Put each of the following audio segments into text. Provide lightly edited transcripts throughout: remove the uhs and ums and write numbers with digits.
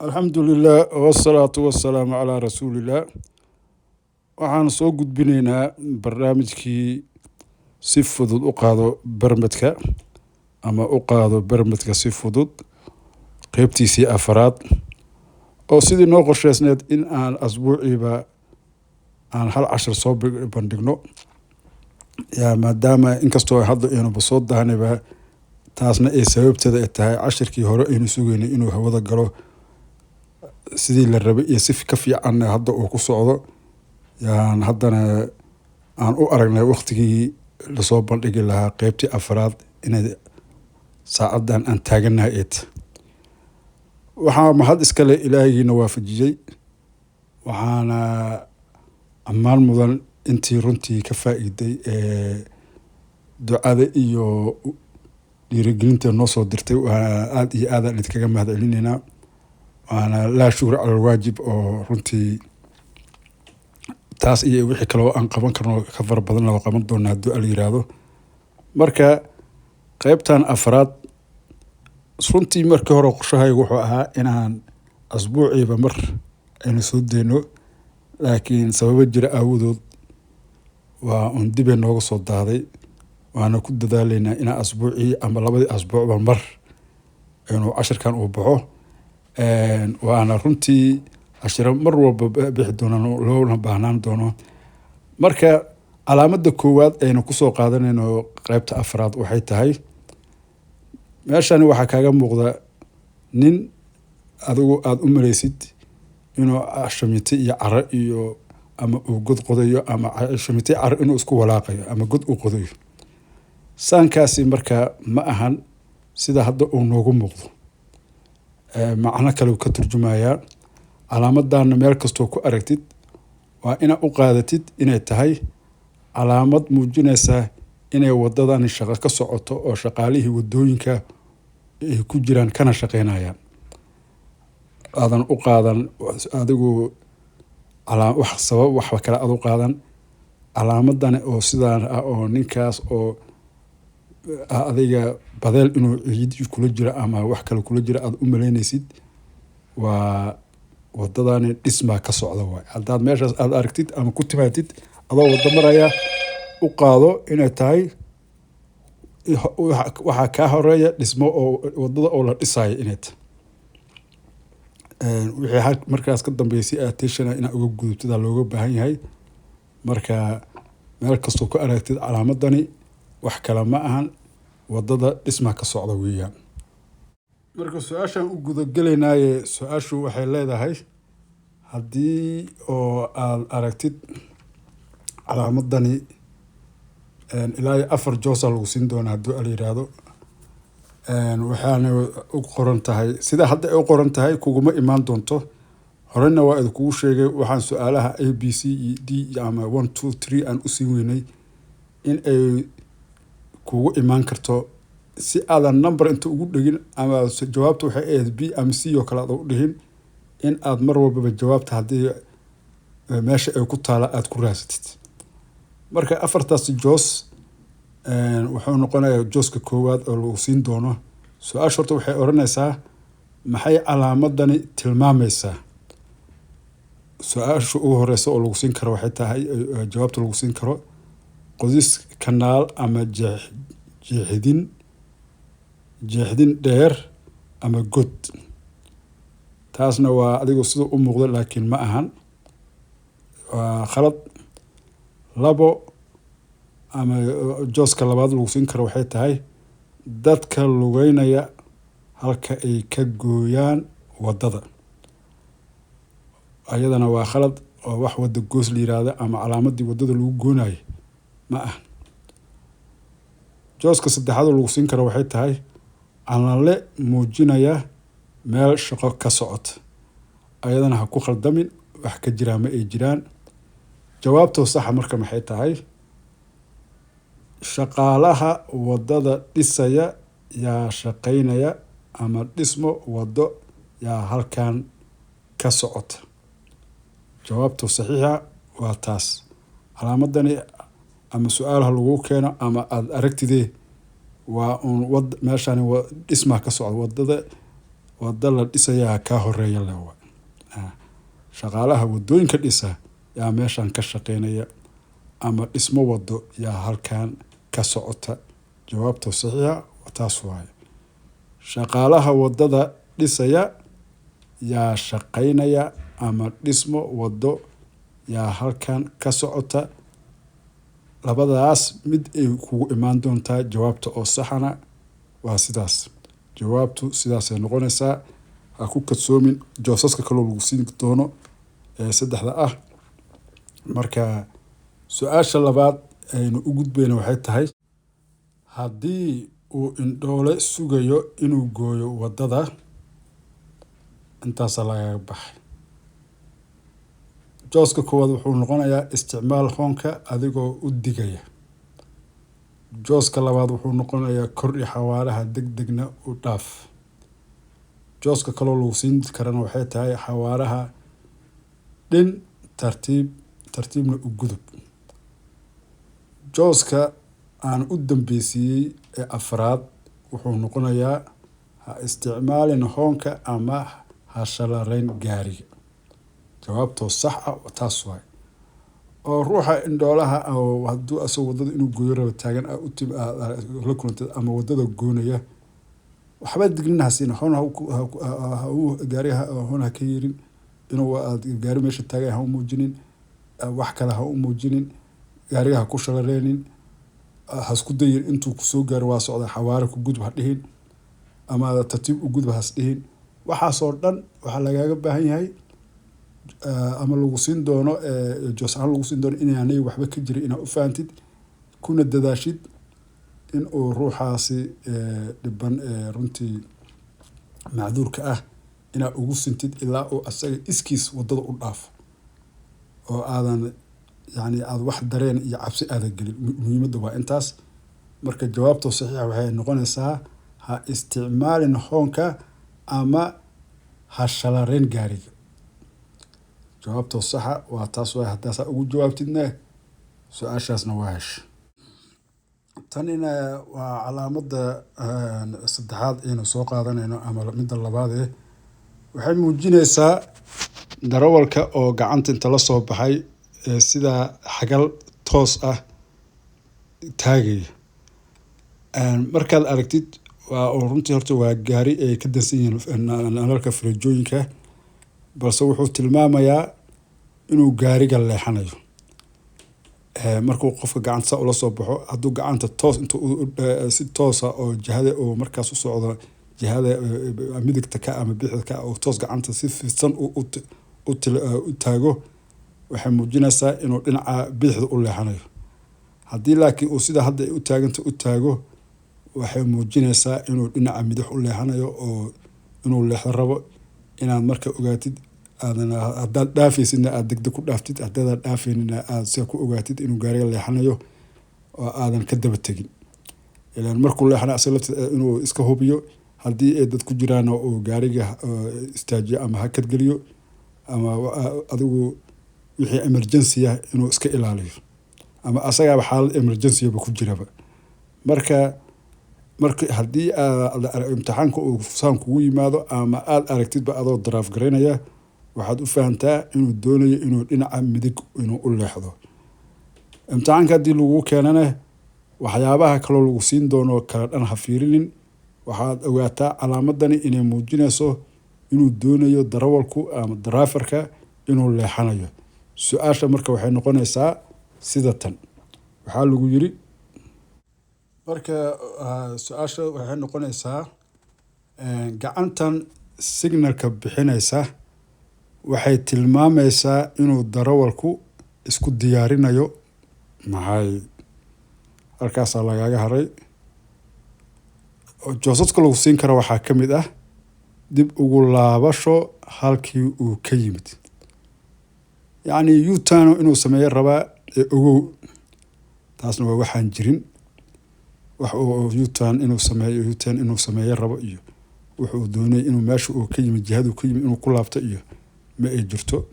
الحمد لله والصلاة والسلام على رسول الله. waxaan soo gudbinaynaa barnaamijkii si fudud u qaado barmadka ama u qaado barmadka si fudud qaybtiisii afraad oo sidii noo qorsheysneed in aan asbuuciiba aan hal cashar soo bandhigno yaa maadaama inkastoo hadda aynuba soo dahnayba taasna ay sababteeda ay tahay cashirkii hore aynu sugaynay inuu hawada galo sidii la rabay iyo si ka fiican hadda uu ku socdo yaan haddana aan u aragnay waqtigii lasoo bandhigi lahaa qaybtii afraad inay saacadan aan taaganahay eed waxaa mahad iskale ilaahigiina waafajiyey waxaana ammaan mudan intii runtii ka faa'iiday ducada iyo dhiirigelinta noo soo dirtay waana aada iyo aada idinkaga mahad celinaynaa waana laa shukra cala alwaajib oo runtii taas iyo wixii kaloo aan qaban karno ka fara badan loo qaban doona haddii ala yiraahdo marka qaybtan afraad runtii markii hore qorshahaygu wuxuu ahaa inaan asbuuciiba mar aynu soo deyno laakiin sababo jira aawadood waa un dibay nooga soo daaday waana ku dadaalaynaa inaan asbuucii ama labadii asbuucba mar inuu cashirkan uu baxo waana runtii cashiro mar walba bixi doonaan loona baahnaan doono marka calaamadda koowaad aynu kusoo qaadanayno qaybta afraad waxay tahay meeshani waxaa kaaga muuqda nin adigu aada u malaysid inuu shamite iyo caro iyo ama uu god qodayo ama shamite caro inuu isku walaaqayo ama god uu qodayo saankaasi marka ma ahan sida hadda uu noogu muuqdo macno kale uu ka turjumayaa calaamadana meel kastoo ku aragtid waa inaad u qaadatid inay tahay calaamad muujinaysa inay wadadani shaqo ka socoto oo shaqaalihii wadooyinka ay ku jiraan kana shaqeynayaan aadan u qaadan adigu wax sabab waxba kale aad u qaadan calaamadani oo sidaan ah oo ninkaas oo adiga badeel inuu ciid kula jiro ama wax kale kula jiro aad u malaynaysid waa wadadani dhismaa ka socda waay haddaad meeshaas aada aragtid ama ku timaatid adoo wada maraya u qaado inay tahay waxaa kaa horeeya dhismo oo wadada oo la dhisayo inay tahay wixii markaas ka dambeysay attention inaad uga gudubtida looga baahan yahay marka meel kastoo ku aragtid calaamadani wax kale ma ahan wadada dhismaa ka socda weeyaan marka su-aashaan u gudagelaynaaye su-aashu waxay leedahay haddii oo aada aragtid calaamadani ilaa iyo 4 joosa lagu siin doonaa haddii ala yiraahdo waxaana u qoran tahay sida hadda ay u qoran tahay kuguma imaan doonto horena waa idinkugu sheegay waxaan su-aalaha a b c e d ama 1 2 3 aan usii weynay in ay kugu imaan karto si aadan number inta ugu dhigin ama jawaabta waxay ahayd b ama c oo kale aad u dhihin in aad mar walbaba jawaabta haddii meesha ay ku taala aada ku raasatid marka 4taas joos wuxuu noqonayaa jooska koowaad oo lagu siin doono su-aasha horta waxay oranaysaa maxay calaamadani tilmaamaysaa su-aasha ugu horeysa oo lagu siin karo waxay tahay jawaabta lagu siin karo qodis kanaal ama jeexdin dheer ama god taasna waa adigu sida u muuqdo laakiin ma ahan waa khalad labo ama jooska labaad lagu siin karo waxay tahay dadka lugeynaya halka ay ka gooyaan wadada ayadana waa khalad oo wax wada goos la yiraahdo ama calaamadii wadada lagu goonayo ma aha jooska saddexaad lagu siin karo waxay tahay calanle muujinaya meel shaqo ka socota ayadana ha ku khaldamin wax ka jiraa ma ay jiraan jawaabtoo saxa marka maxay tahay shaqaalaha wadada dhisaya yaa shaqeynaya ama dhismo wado yaa halkan ka socota jawaabtoo saxiixa waa taas calaamadani ama su-aalaha lagu keeno ama aada aragtidee waa un meeshani dhismaa ka socda wada la dhisayaa ka horeeya leh shaqaalaha wadooyinka dhisa yaa meeshan ka shaqeynaya ama dhismo wado yaa halkan ka socota. jawaabta saxiixa taas waaye. shaqaalaha wadada dhisaya yaa shaqeynaya ama dhismo wado yaa halkan ka socota. labadaas mid ay kugu imaan doontaa jawaabta oo saxana waa sidaas. jawaabtu sidaasay noqonaysaa. ha ku kadsoomin joosaska kaloo lagu siin doono saddexda ah. marka su-aasha labaad aynu u gudbayna waxay tahay haddii uu indhoole sugayo inuu gooyo wadada intaasaa lagaga baxay. jooska koowaad wuxuu noqonayaa isticmaal hoonka adigoo u digaya. jooska labaad wuxuu noqonayaa kordhi xawaaraha degdegna u dhaaf. jooska kaloo lagu siin karana waxay tahay xawaaraha dhin tartiibna u gudub. jooska aan u dambeysiiyey ee afraad wuxuu noqonayaa ha isticmaalin hoonka ama ha shalareyn gaariga. jawaabtoo sax ah taas waay. oo ruuxa indhoolaha hadduu asagoo wadada inuu gooyo raba taagan la kulantay ama wadada goonaya waxba dignina hasiin hoon gaariga hoon ha ka yeerin inuu gaari meesha taagay ha u muujinin wax kale ha u muujinin gaariga ha ku shalareynin ha isku dayin intuu kusoo gaaro waa socda xawaare ku gudub ha dhihin ama tartiib u gudub has dhihin. waxaasoo dhan waxaa lagaaga baahan yahay ama lagu siin doono joos ahaan lagu siin doono inaanay waxba ka jirin inaad u fahantid kuna dadaashid in uu ruuxaasi dhiban runtii macduurka ah inaad ugu sintid ilaa uu asaga iskiis wadada u dhaafo oo aadan yani aad wax dareen iyo cabsi aadan gelin. muhiimadda waa intaas. marka jawaabta saxiixa waxay noqonaysaa ha isticmaalin hoonka ama ha shalareyn gaariga. jawaabtoo saxa waa taas waay. haddaasaa ugu jawaabtidna su-aashaasna waa hesha. tanina waa calaamada saddexaad aynu soo qaadanayno ama midda labaadee waxay muujinaysaa darawalka oo gacanta inta la soo baxay sidaa xagal toos ah taagaya. markaad aragtid oo runtii horta waa gaari ay ka dansan yihiin nalalka farajooyinka balse wuxuu tilmaamayaa inuu gaariga leexanayo. markuu qofka gacanta saa ula soo baxo hadduu gacanta toos inta si toosa oo jihada oo markaas u socdo jihada midigta ka ama bidixda ka oo toos gacanta si fidsan u taago waxay muujinaysaa inuu dhinaca bidixda u leexanayo. haddii laakiin uu sida hadda u taaganta u taago waxay muujinaysaa inuu dhinaca midix u leexanayo oo inuu leexdo rabo. inaad marka ogaatid haddaad dhaafaysidna aad degdeg ku dhaaftid haddaadan dhaafaynina aad sia ku ogaatid inuu gaariga leexanayo oo aadan ka daba tegin. ilaan markuu leexanayo asaga lafteed inuu iska hubiyo haddii ay dad ku jiraan oo gaariga istaajiyo ama hakad geliyo ama adigu wixii emergency ah inuu iska ilaaliyo ama asagaaba xaalad emergency-ba ku jiraba. marka haddii imtixaanka uu saan kugu yimaado ama aad aragtidba adoo daraaf garaynaya waxaad u fahantaa inuu doonayo inuu dhinaca midig inuu u leexdo. imtixaanka haddii lagu keenana waxyaabaha kaloo lagu siin doono kala dhan ha fiirinin. waxaad ogaataa calaamadani inay muujinayso inuu doonayo darawalku ama daraafarka inuu leexanayo. su-aasha marka waxay noqonaysaa sida tan. waxaa lagu yiri marka su-aasha waxay noqonaysaa gacantan signalka bixinaysa waxay tilmaamaysaa inuu darawalku isku diyaarinayo maxay. halkaasaa lagaaga haray. joosaska lagu siin karo waxaa ka mid ah dib ugu laabasho halkii uu ka yimid. yacni u-turn inuu sameeyo rabaa ogow taasna waa waxaan jirin. wax u-turn inuu sameeyo rabo iyo wuxuu doonay inuu meesha uu ka yimid jihadu ka yimid inuu ku laabto iyo ma ay jirto.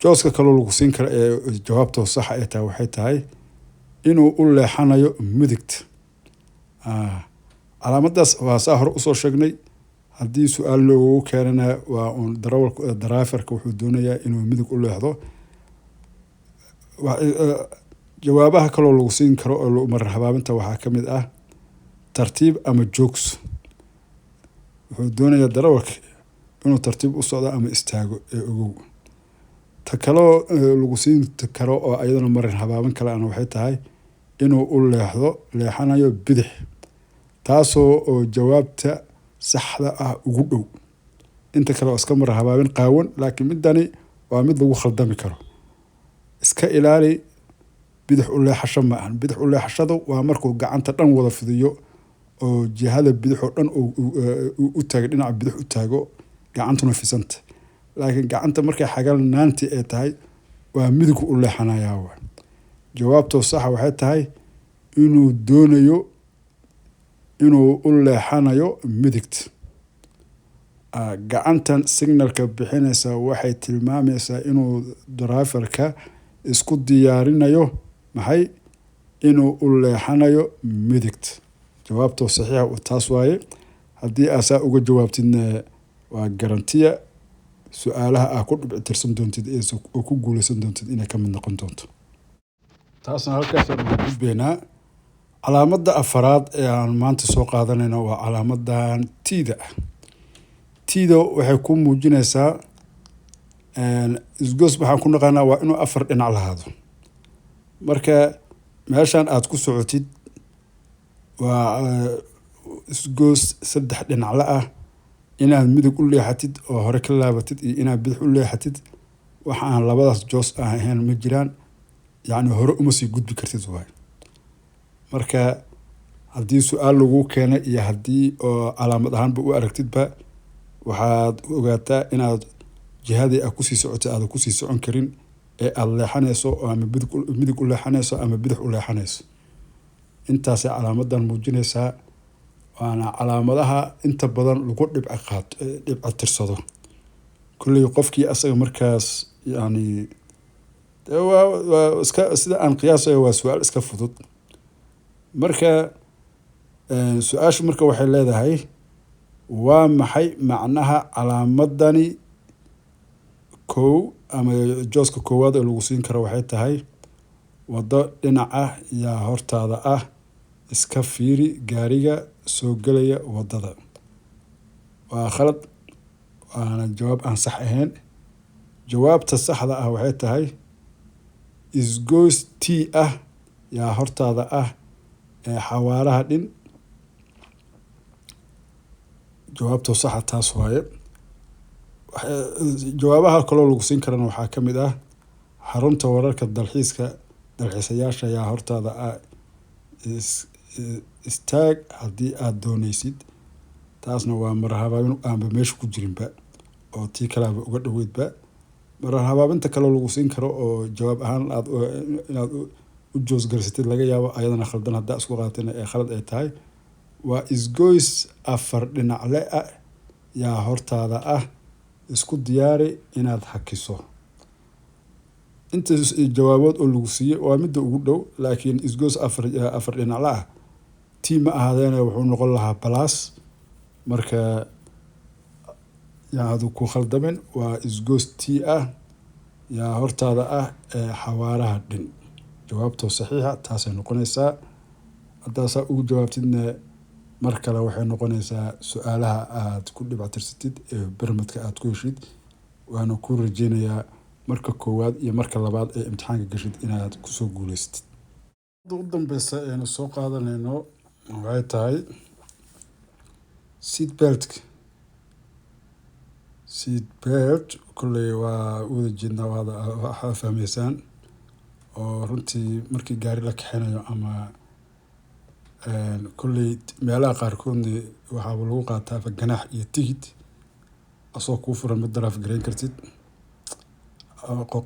jooska kaloo lagu siin kara ee jawaabtoo saxa ay tahay waxay tahay inuu u leexanayo midigta. calaamadaas waa saa hore usoo sheegnay haddii su-aal loogu keenana waa uun daraafarka wuxuu doonayaa inuu midig u leexdo. jawaabaha kaloo lagu siin karo oo marar habaabinta waxaa ka mid ah tartiib ama joogs. wuxuu doonayaa darawalka inuu tartiib u socdo ama istaago ee ogow. ta kaloo lagu siin karo oo ayadana marar habaabin kale ana waxay tahay inuu u leexanayo bidix, taasoo oo jawaabta saxda ah ugu dhow. inta kale oo iska marar habaabin qaawan, laakiin midani waa mid lagu khaldami karo. iska ilaali bidix u leexasho ma ahan. bidix u leexashadu waa markuu gacanta dhan wada fidiyo oo jihada bidix oo dhan u taago, dhinaca bidix u taago, gacantuna fisanta. laakiin gacanta markay xagalnaanti ay tahay waa midig u leexanayaa. jawaabtoo saxa waxay tahay inuu doonayo inuu u leexanayo midigta. gacantan signalka bixinaysa waxay tilmaamaysaa inuu driverka isku diyaarinayo maxay inuu u leexanayo midigta. jawaabtoo saxiixa taas waaye. haddii aasaa uga jawaabtidna waa garantiya su-aalaha aa ku dhibcitirsan doontid oo ku guuleysan doontid inay ka mid noqon doonto. taasna halkaasaan ugu gudbaynaa. calaamadda afaraad ee aan maanta soo qaadanayno waa calaamadan tiida ah. tiida waxay ku muujinaysaa isgoos. waxaan ku naqaanaa waa inuu 4 dhinac lahaado. marka meeshaan aad ku socotid waa isgoos 3 dhinacla ah. inaad midig u leexatid oo hore ka laabatid iyo inaad bidix u leexatid waxa aan labadaas joos ahayn ma jiraan. yacni hore uma sii gudbi kartid waay. marka haddii su-aal lagu keenay iyo haddii oo calaamad ahaanba u aragtidba waxaad ogaataa inaad jihadii aad kusii socotay aada kusii socon karin ee aada leexanayso ama midig u leexanayso ama bidix u leexanayso. intaasay calaamadan muujinaysaa. waana calaamadaha inta badan lagu dhibco tirsado. kulley qofkii asaga markaas yani waa iska sida aan qiyaasayo waa su-aal iska fudud. marka su-aashu marka waxay leedahay waa maxay macnaha calaamadani kow ama jooska koowaad ee lagu siin karo waxay tahay wado dhinac ah yaa hortaada ah, iska fiiri gaariga soo gelaya wadada. waa khalad, waana jawaab aan sax ahayn. jawaabta saxda ah waxay tahay isgoos t ah yaa hortaada ah ee xawaaraha dhin. jawaabtoo saxa taas waaye. jawaabaha kaloo lagu siin karana waxaa ka mid ah xarunta wararka dalxiisayaasha yaa hortaada ah, istaag haddii aada doonaysid. taasna waa marar habaabin aanba meesha ku jirinba oo tii kalaaba uga dhoweydba. marar habaabinta kaloo lagu siin karo oo jawaab ahaan inaad u joosgarsatid laga yaabo ayadana khaldan haddaa isku qaatana ee khalad ay tahay. waa isgoys 4 dhinacle ah yaa hortaada ah, isku diyaari inaad hakiso. inta jawaabood oo lagu siiyey waa midda ugu dhow, laakiin isgoos 4 dhinacle ah tii ma ahaadeena wuxuu noqon lahaa balaas. marka yaadu ku khaldamin. waa isgoos tii ah yaa hortaada ah ee xawaaraha dhin. jawaabtoo saxiixa taasay noqonaysaa. haddaasaa ugu jawaabtidna mar kale waxay noqonaysaa su-aalaha aad ku dhibcatirsatid ee bermadka aad ku heshid. waana ku rajeynayaa marka koowaad iyo marka labaad ee imtixaanka gashid inaad kusoo guuleysatid. u dambeysa eenu soo qaadanayno waxay tahay seat belt. kolley waa wada jeednaa waxaa fahmaysaan. oo runtii markii gaari la kaxeynayo ama kolley meelaha qaarkoodna waxaaba lagu qaataa ganaax iyo tigid asoo kuu furan mid daraaf gareyn kartid.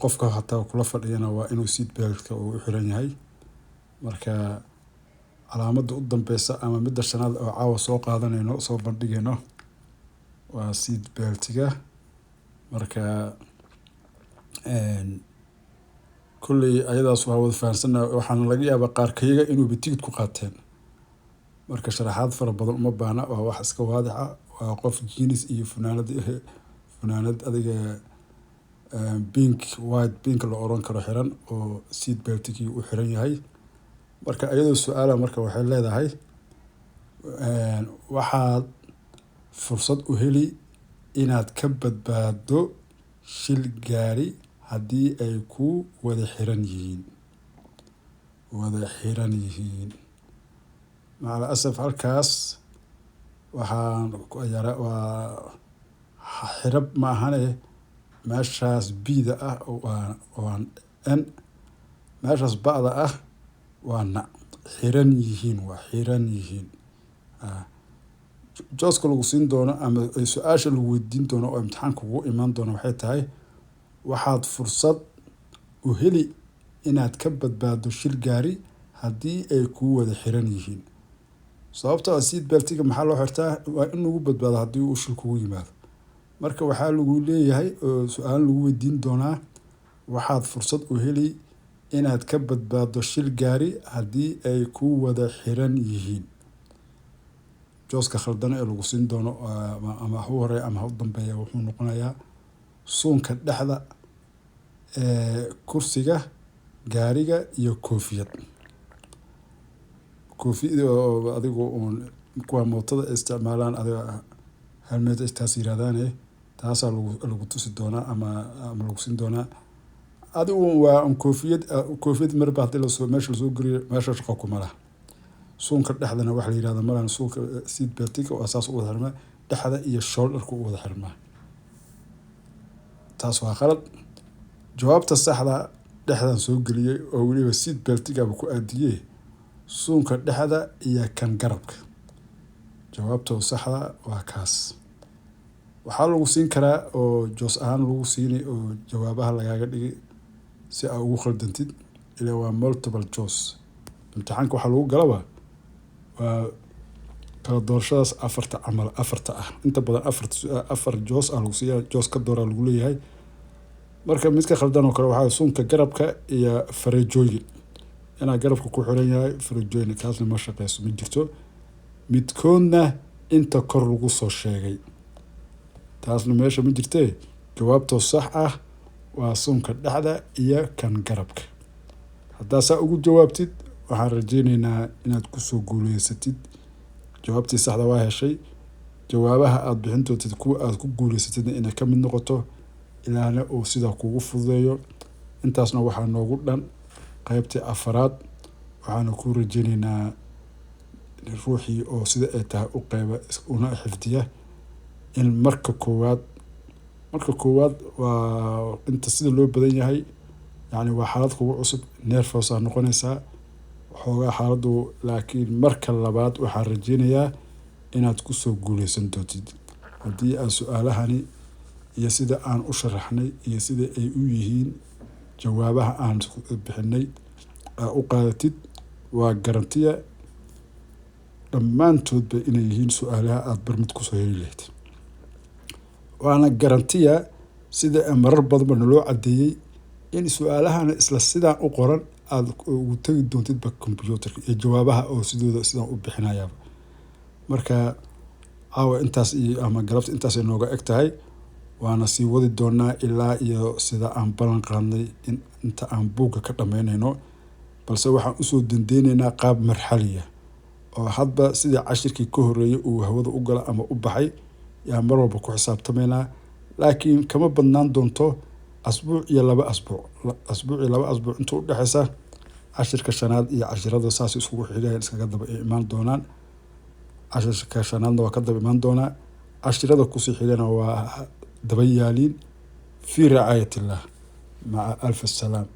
qofka hataa kula fadhiyana waa inuu seat beltka uu u xiran yahay. marka calaamadda u dambeysa ama midda 5aad oo caawa soo qaadanayno soo bandhigayno waa seat beltiga. marka kolley ayadaas waa wada fahansana. waxaana laga yaabaa qaarkayaga inuuba tigid ku qaateen. marka sharaxaad fara badan uma baahna. waa wax iska waadixa waa qof jeans iyo funaanad adiga pink white pink la oran karo xiran oo seat beltkii u xiran yahay. marka iyadoo su-aala marka waxay leedahay waxaad fursad u heli inaad ka badbaado shil gaari haddii ay ku wada xiran yihiin. macal asaf halkaas waxaan waa xirab ma ahane meeshaas bida ah waa n, meeshaas ba'da ah waa na. xiran yihiin jooska lagu siin doono ama su-aasha lagu weydiin doono oo imtixaanka kugu imaan doono waxay tahay waxaad fursad u heli inaad ka badbaado shil gaari haddii ay kuu wada xiran yihiin. sababtoo seat beltiga maxaa loo xirtaa? waa in lagu badbaado haddii uu shil kugu yimaado. marka waxaa lagu leeyahay oo su-aal lagu weydiin doonaa waxaad fursad u heli inaad ka badbaado shil gaari haddii ay kuu wada xiran yihiin. jooska khaldan ee lagu siin doono ama hu horeeya ama hu dambeeya wuxuu noqonayaa suunka dhexda kursiga gaariga iyo koofiyad oo adigu uun kuwa mootada isticmaalaan adiga helmet taas yiraahdaane taasaa lagu tusi doonaa ama lagu siin doonaa. adigu waa koofiyad marba haddii meesha lasoo geliyo meesha shaqo kuma laha. suunka dhexdana waxa la yirahdaa malan suunka seat beltiga oo asaas u wada xirmaa dhexda iyo shoulderka u wada xirmaa. taas waa qalad. jawaabta saxda dhexdan soo geliyay oo weliba seat beltigaba ku aadiyey suunka dhexda iyo kan garabka. jawaabta saxda waa kaas. waxaa lagu siin karaa oo joos ahaan lagu siini oo jawaabaha lagaaga dhigay si aad ugu khaldantid ilaa waa multiple choice. imtixaanka waxaa lagu galaba waa kala doorashadaas afarta ah. inta badan afar joos ah lagu siiyaa. joos ka dooraa lagu leeyahay. marka midka khaldan oo kale waxaa suunka garabka iyo fareejooyin inaa garabka ku xiran yahay fareejooyin kaasna ma shaqeyso ma jirto. midkoodna inta kor lagu soo sheegay taasna meesha ma jirtee. jawaabtoo sax ah waa suunka dhexda iyo kan garabka. haddaa saa ugu jawaabtid waxaan rajeyneynaa inaad kusoo guuleysatid. jawaabtii saxda waa heshay. jawaabaha aad bixin doontid kuwa aad ku guuleysatidna inay ka mid noqoto ilaahna uu sidaa kugu fududeeyo. intaasna waxaa noogu dhan qaybtii afaraad. waxaana ku rajeyneynaa ruuxii oo sida ay tahay u qeyba una xifdiya in marka koowaad waa inta sida loo badan yahay yani waa xaalad kugu cusub nervous aa noqonaysaa waxoogaa xaaladu. laakiin marka labaad waxaan rajeynayaa inaad kusoo guuleysan doontid haddii aad su-aalahani iyo sida aan u sharaxnay iyo sida ay u yihiin jawaabaha aan bixinay u qaadatid. waa garantiya dhammaantoodba inay yihiin su-aalaha aada barmid kusoo heli lahayd. waana garantiya sida marar badanba naloo cadeeyey in su-aalahana isla sidaan u qoran aada ugu tegi doontidba computerka iyo jawaabaha oo sidooda sidaan u bixinayaaba. marka caawa intaas iyo ama galabta intaas ay nooga eg tahay. waana sii wadi doonaa ilaa iyo sida aan ballan qaadnay inta aan buugga ka dhammaynayno. balse waxaan usoo dandeyneynaa qaab marxaliya oo hadba sidii cashirkii ka horeeyay uu hawada u gala ama u baxay yaa mar walba ku xisaabtamaynaa. laakiin kama badnaan doonto asbuuc iyo 2 asbuuc inta u dhexeysa. cashirka shanaad iyo cashirada saas isugu xigeen iskaga daba imaan doonaan. cashirka shanaadna waa ka daba imaan doonaa. cashirada kusii xigana waa daba yaaliin. في رعاية الله مع ألف السلام.